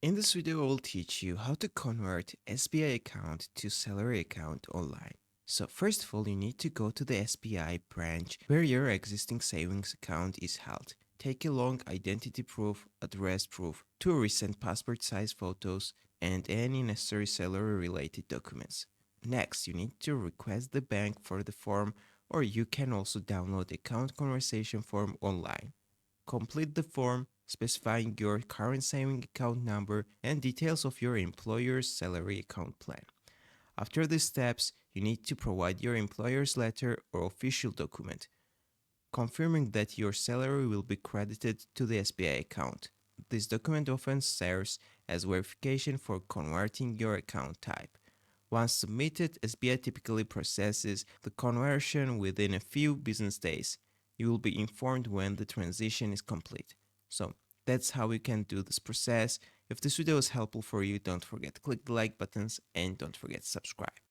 In this video, I will teach you how to convert SBI account to salary account online. So first of all, you need to go to the SBI branch where your existing savings account is held. Take along identity proof, address proof, two recent passport size photos, and any necessary salary related documents. Next, you need to request the bank for the form, or you can also download account conversation form online. Complete the form specifying your current saving account number and details of your employer's salary account plan. After these steps, you need to provide your employer's letter or official document confirming that your salary will be credited to the SBI account. This document often serves as verification for converting your account type. Once submitted, SBI typically processes the conversion within a few business days. You will be informed when the transition is complete. So that's how you can do this process. If this video is helpful for you, don't forget to click the like buttons and don't forget to subscribe.